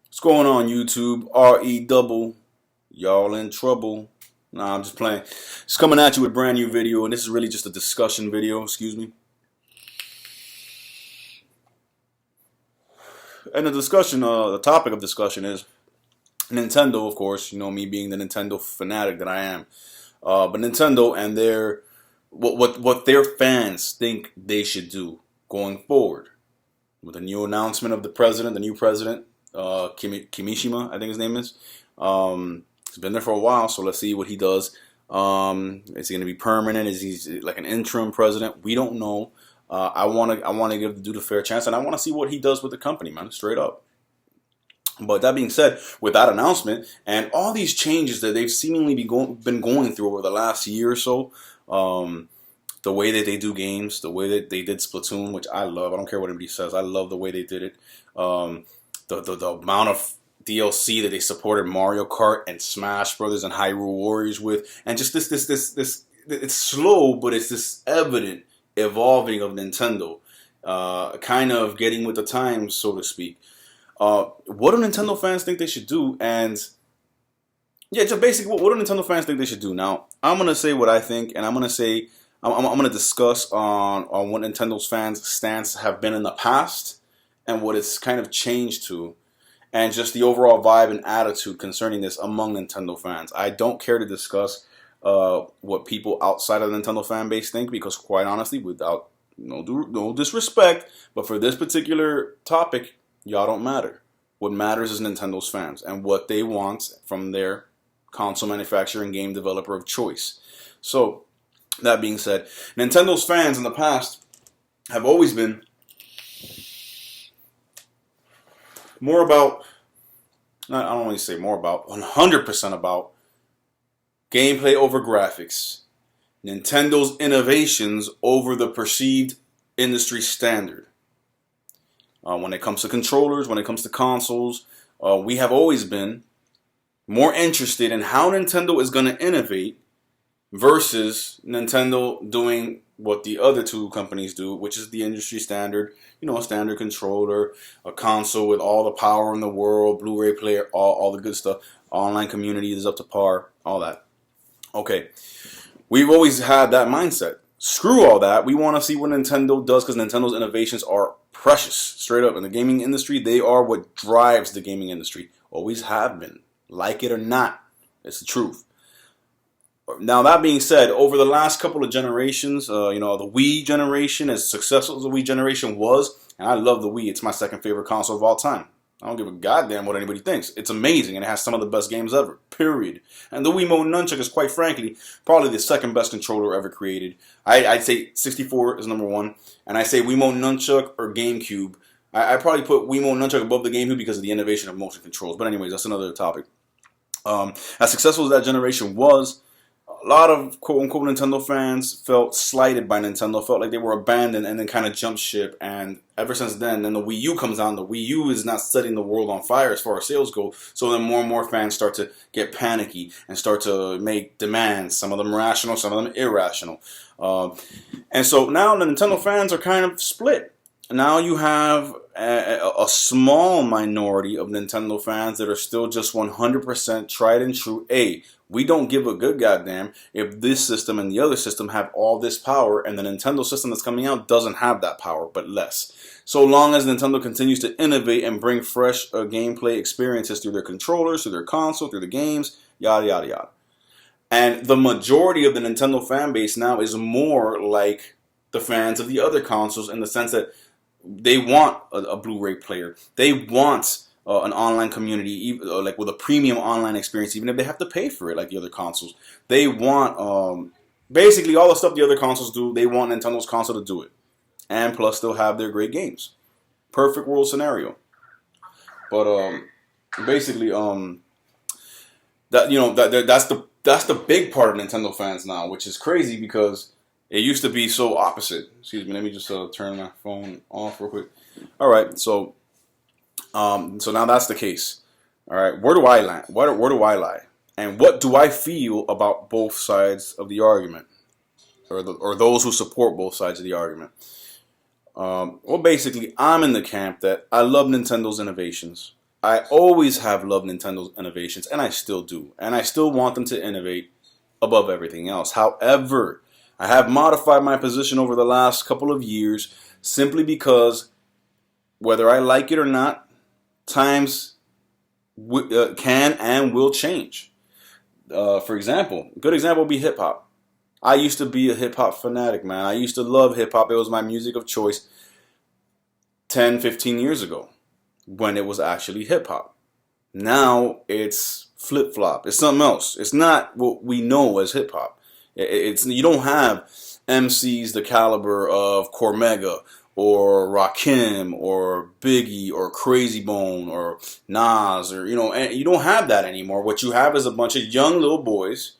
What's going on, YouTube? RE double. Y'all in trouble. Nah, I'm just playing. Just coming at you with a brand new video, and this is really just a discussion video, excuse me. And the topic of discussion is Nintendo, of course. You know me being the Nintendo fanatic that I am. But Nintendo and what their fans think they should do going forward. With the new announcement of the new president, Kimishima, I think his name is. He's been there for a while, so let's see what he does. Is he going to be permanent? Is he like an interim president? We don't know. I want to give the dude a fair chance, and I want to see what he does with the company, man, straight up. But that being said, with that announcement and all these changes that they've seemingly been going through over the last year or so, the way that they do games, the way that they did Splatoon, which I love. I don't care what anybody says. I love the way they did it. The amount of DLC that they supported Mario Kart and Smash Brothers and Hyrule Warriors with, and just this it's slow, but it's this evident evolving of Nintendo, kind of getting with the times, so to speak. What do Nintendo fans think they should do? And yeah, just basically, what do Nintendo fans think they should do? Now, I'm gonna say what I think, and I'm gonna discuss on what Nintendo's fans' stance have been in the past and what it's kind of changed to, and just the overall vibe and attitude concerning this among Nintendo fans. I don't care to discuss what people outside of the Nintendo fan base think, because quite honestly, without no disrespect, but for this particular topic, y'all don't matter. What matters is Nintendo's fans and what they want from their console manufacturer and game developer of choice. So, that being said, Nintendo's fans in the past have always been more about, I don't want to say more about, 100% about gameplay over graphics, Nintendo's innovations over the perceived industry standard. When it comes to controllers, when it comes to consoles, we have always been more interested in how Nintendo is going to innovate versus Nintendo doing what the other two companies do, which is the industry standard, a standard controller, a console with all the power in the world, Blu-ray player, all the good stuff, online community is up to par, all that. Okay, we've always had that mindset. Screw all that. We want to see what Nintendo does, because Nintendo's innovations are precious, straight up. In the gaming industry, they are what drives the gaming industry. Always have been. Like it or not, it's the truth. Now, that being said, over the last couple of generations, the Wii generation, as successful as the Wii generation was, and I love the Wii, it's my second favorite console of all time. I don't give a goddamn what anybody thinks. It's amazing, and it has some of the best games ever, period. And the Wiimote Nunchuk is, quite frankly, probably the second best controller ever created. I'd say 64 is number one, and I say Wiimote Nunchuk or GameCube. I probably put Wiimote Nunchuk above the GameCube because of the innovation of motion controls. But anyways, that's another topic. As successful as that generation was, a lot of quote-unquote Nintendo fans felt slighted by Nintendo, felt like they were abandoned, and then kind of jumped ship. And ever since then the Wii U comes out. The Wii U is not setting the world on fire as far as sales go, so then more and more fans start to get panicky and start to make demands, some of them rational, some of them irrational. And so now the Nintendo fans are kind of split. Now you have a small minority of Nintendo fans that are still just 100% tried and true. We don't give a good goddamn if this system and the other system have all this power, and the Nintendo system that's coming out doesn't have that power, but less. So long as Nintendo continues to innovate and bring fresh gameplay experiences through their controllers, through their console, through the games, yada, yada, yada. And the majority of the Nintendo fan base now is more like the fans of the other consoles, in the sense that they want a Blu-ray player. They want an online community, like with a premium online experience, even if they have to pay for it like the other consoles. They want basically all the stuff the other consoles do. They want Nintendo's console to do it, and plus they'll have their great games. Perfect world scenario. But basically, that's the big part of Nintendo fans now, which is crazy because it used to be so opposite. Excuse me, let me just turn my phone off real quick. All right, so now that's the case. All right, where do I lie? Where do I lie? And what do I feel about both sides of the argument, or those who support both sides of the argument? Well, basically, I'm in the camp that I love Nintendo's innovations. I always have loved Nintendo's innovations, and I still do. And I still want them to innovate above everything else. However, I have modified my position over the last couple of years simply because, whether I like it or not, times can and will change. For example, a good example would be hip hop. I used to be a hip hop fanatic, man. I used to love hip hop. It was my music of choice 10, 15 years ago when it was actually hip hop. Now it's flip flop. It's something else. It's not what we know as hip hop. You don't have MCs the caliber of Cormega or Rakim or Biggie or Crazy Bone or Nas, or and you don't have that anymore. What you have is a bunch of young little boys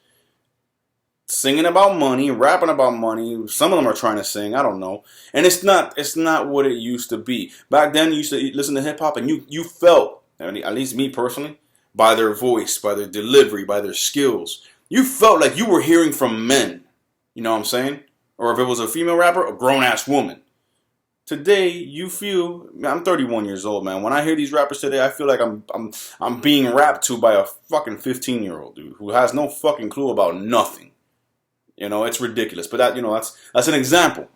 singing about money, rapping about money. Some of them are trying to sing, I don't know. And it's not what it used to be. Back then you used to listen to hip hop and you felt, at least me personally, by their voice, by their delivery, by their skills, you felt like you were hearing from men. You know what I'm saying? Or if it was a female rapper, a grown-ass woman. Today, you feel, I'm 31 years old, man. When I hear these rappers today, I feel like I'm being rapped to by a fucking 15-year-old dude who has no fucking clue about nothing. It's ridiculous. But that's an example.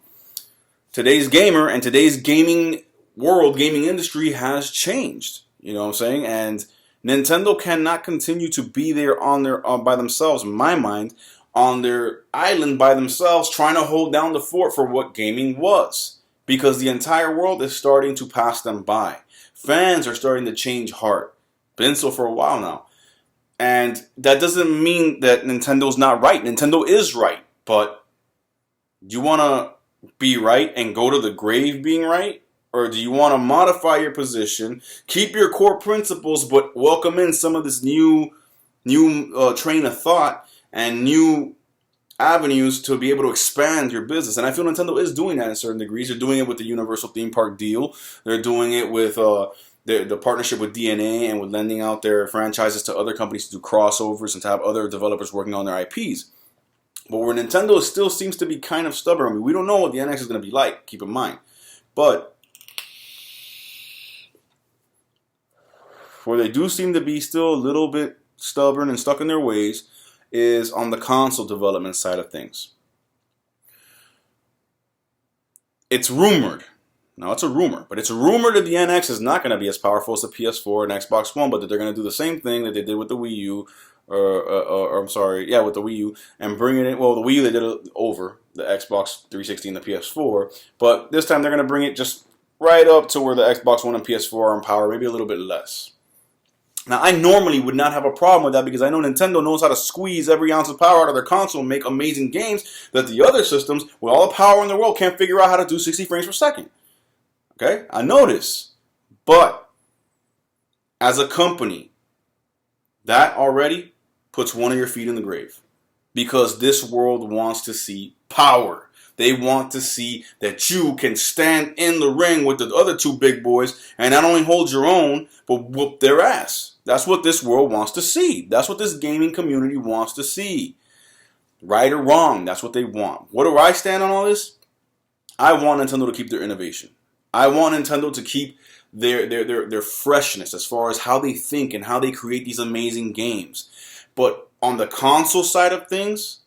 Today's gamer and today's gaming world, gaming industry has changed. You know what I'm saying? And Nintendo cannot continue to be there by themselves, in my mind, on their island by themselves, trying to hold down the fort for what gaming was. Because the entire world is starting to pass them by. Fans are starting to change heart. Been so for a while now. And that doesn't mean that Nintendo's not right. Nintendo is right. But do you want to be right and go to the grave being right? Or do you want to modify your position, keep your core principles, but welcome in some of this new train of thought and new avenues to be able to expand your business? And I feel Nintendo is doing that in certain degrees. They're doing it with the Universal Theme Park deal. They're doing it with the partnership with DNA and with lending out their franchises to other companies to do crossovers and to have other developers working on their IPs. But where Nintendo still seems to be kind of stubborn, I mean, we don't know what the NX is going to be like, keep in mind. But where they do seem to be still a little bit stubborn and stuck in their ways is on the console development side of things. It's rumored. Now, it's a rumor, but it's a rumor that the NX is not going to be as powerful as the PS4 and Xbox One, but that they're going to do the same thing that they did with the Wii U, with the Wii U, and bring it in. Well, the Wii U, they did it over the Xbox 360 and the PS4, but this time they're going to bring it just right up to where the Xbox One and PS4 are in power, maybe a little bit less. Now, I normally would not have a problem with that because I know Nintendo knows how to squeeze every ounce of power out of their console and make amazing games that the other systems, with all the power in the world, can't figure out how to do 60 frames per second. Okay? I know this. But as a company, that already puts one of your feet in the grave. Because this world wants to see power. They want to see that you can stand in the ring with the other two big boys and not only hold your own, but whoop their ass. That's what this world wants to see. That's what this gaming community wants to see. Right or wrong, that's what they want. What do I stand on all this? I want Nintendo to keep their innovation. I want Nintendo to keep their freshness as far as how they think and how they create these amazing games. But on the console side of things,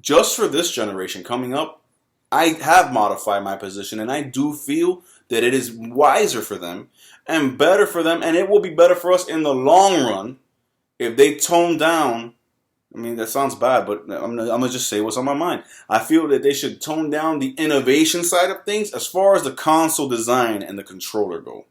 just for this generation coming up, I have modified my position, and I do feel that it is wiser for them and better for them, and it will be better for us in the long run if they tone down. I mean, that sounds bad, but I'm gonna just say what's on my mind. I feel that they should tone down the innovation side of things as far as the console design and the controller go.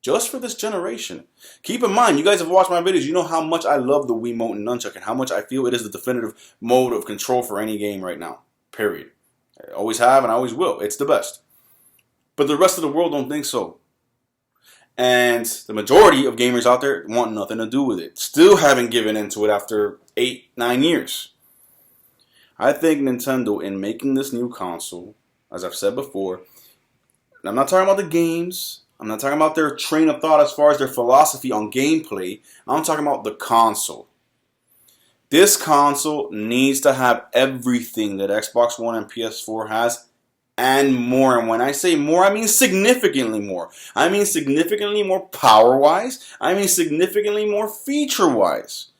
Just for this generation. Keep in mind, you guys have watched my videos. You know how much I love the Wiimote and Nunchuck and how much I feel it is the definitive mode of control for any game right now. Period. I always have and I always will. It's the best. But the rest of the world don't think so. And the majority of gamers out there want nothing to do with it. Still haven't given into it after 8-9 years. I think Nintendo, in making this new console, as I've said before, and I'm not talking about the games, I'm not talking about their train of thought as far as their philosophy on gameplay, I'm talking about the console. This console needs to have everything that Xbox One and PS4 has, and more. And when I say more, I mean significantly more. I mean significantly more power-wise. I mean significantly more feature-wise.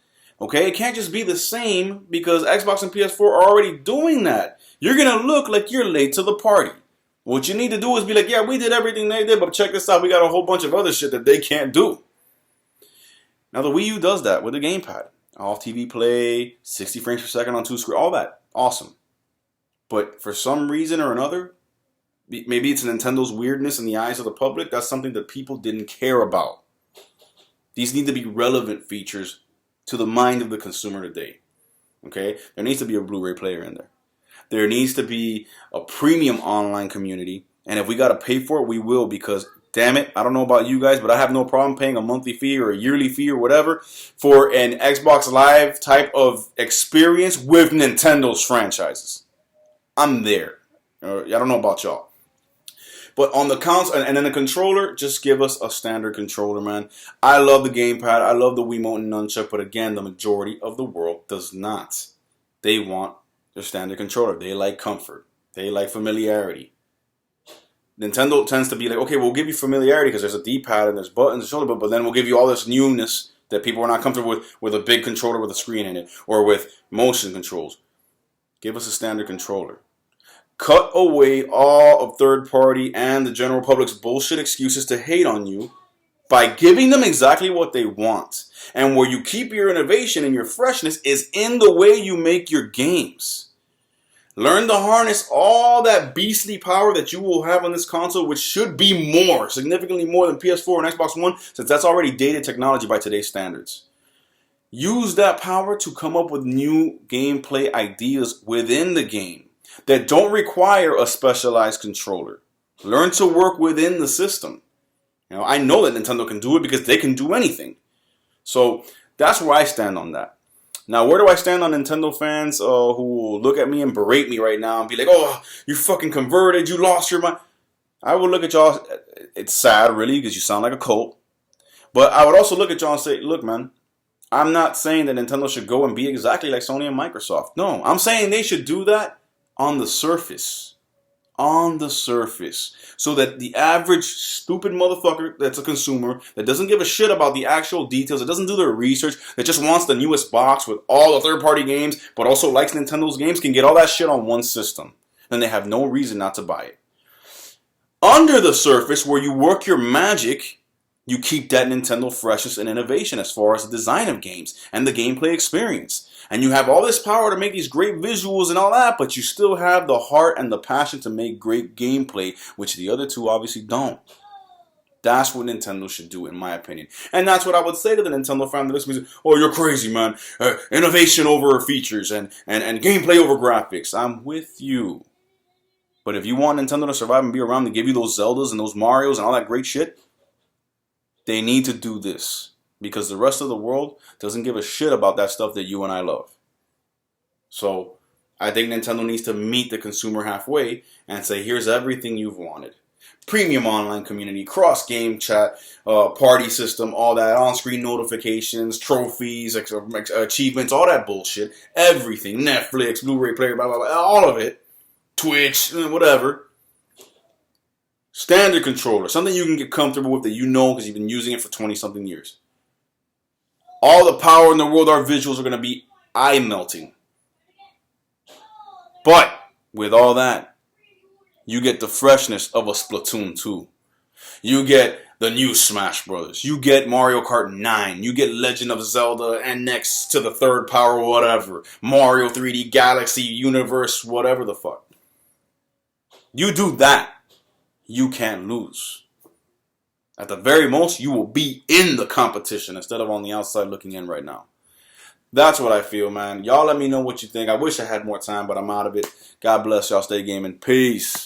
Okay, it can't just be the same because Xbox and PS4 are already doing that. You're going to look like you're late to the party. What you need to do is be like, yeah, we did everything they did, but check this out. We got a whole bunch of other shit that they can't do. Now, the Wii U does that with the gamepad. Off TV play, 60 frames per second on 2 screen, all that. Awesome. But for some reason or another, maybe it's Nintendo's weirdness in the eyes of the public, that's something that people didn't care about. These need to be relevant features to the mind of the consumer today. Okay? There needs to be a Blu-ray player in there. There needs to be a premium online community. And if we got to pay for it, we will, because damn it, I don't know about you guys, but I have no problem paying a monthly fee or a yearly fee or whatever for an Xbox Live type of experience with Nintendo's franchises. I'm there. I don't know about y'all. But on the console, and then the controller, just give us a standard controller, man. I love the gamepad. I love the Wiimote and Nunchuck. But again, the majority of the world does not. They want their standard controller. They like comfort. They like familiarity. Nintendo tends to be like, okay, we'll give you familiarity because there's a D-pad and there's buttons and shoulder, but then we'll give you all this newness that people are not comfortable with a big controller with a screen in it or with motion controls. Give us a standard controller. Cut away all of third-party and the general public's bullshit excuses to hate on you by giving them exactly what they want. And where you keep your innovation and your freshness is in the way you make your games. Learn to harness all that beastly power that you will have on this console, which should be more, significantly more than PS4 and Xbox One, since that's already dated technology by today's standards. Use that power to come up with new gameplay ideas within the game that don't require a specialized controller. Learn to work within the system. I know that Nintendo can do it because they can do anything. So that's where I stand on that. Now, where do I stand on Nintendo fans who will look at me and berate me right now and be like, oh, you fucking converted, you lost your mind. I would look at y'all, it's sad really because you sound like a cult. But I would also look at y'all and say, look, man, I'm not saying that Nintendo should go and be exactly like Sony and Microsoft. No, I'm saying they should do that on the surface. On the surface. So that the average stupid motherfucker that's a consumer, that doesn't give a shit about the actual details, that doesn't do their research, that just wants the newest box with all the third-party games, but also likes Nintendo's games, can get all that shit on one system. Then they have no reason not to buy it. Under the surface, where you work your magic, you keep that Nintendo freshness and innovation as far as the design of games and the gameplay experience. And you have all this power to make these great visuals and all that, but you still have the heart and the passion to make great gameplay, which the other two obviously don't. That's what Nintendo should do, in my opinion. And that's what I would say to the Nintendo fan that listens to me. Oh, you're crazy, man. Innovation over features and gameplay over graphics. I'm with you. But if you want Nintendo to survive and be around to give you those Zeldas and those Marios and all that great shit, they need to do this. Because the rest of the world doesn't give a shit about that stuff that you and I love. So I think Nintendo needs to meet the consumer halfway and say, here's everything you've wanted. Premium online community, cross-game chat, party system, all that, on-screen notifications, trophies, achievements, all that bullshit. Everything. Netflix, Blu-ray player, blah, blah, blah, all of it. Twitch, whatever. Standard controller. Something you can get comfortable with that you know because you've been using it for 20-something years. All the power in the world, our visuals are going to be eye-melting. But with all that, you get the freshness of a Splatoon 2. You get the new Smash Brothers. You get Mario Kart 9. You get Legend of Zelda and next to the third power, whatever. Mario 3D Galaxy Universe, whatever the fuck. You do that, you can't lose. At the very most, you will be in the competition instead of on the outside looking in right now. That's what I feel, man. Y'all let me know what you think. I wish I had more time, but I'm out of it. God bless y'all. Stay gaming. Peace.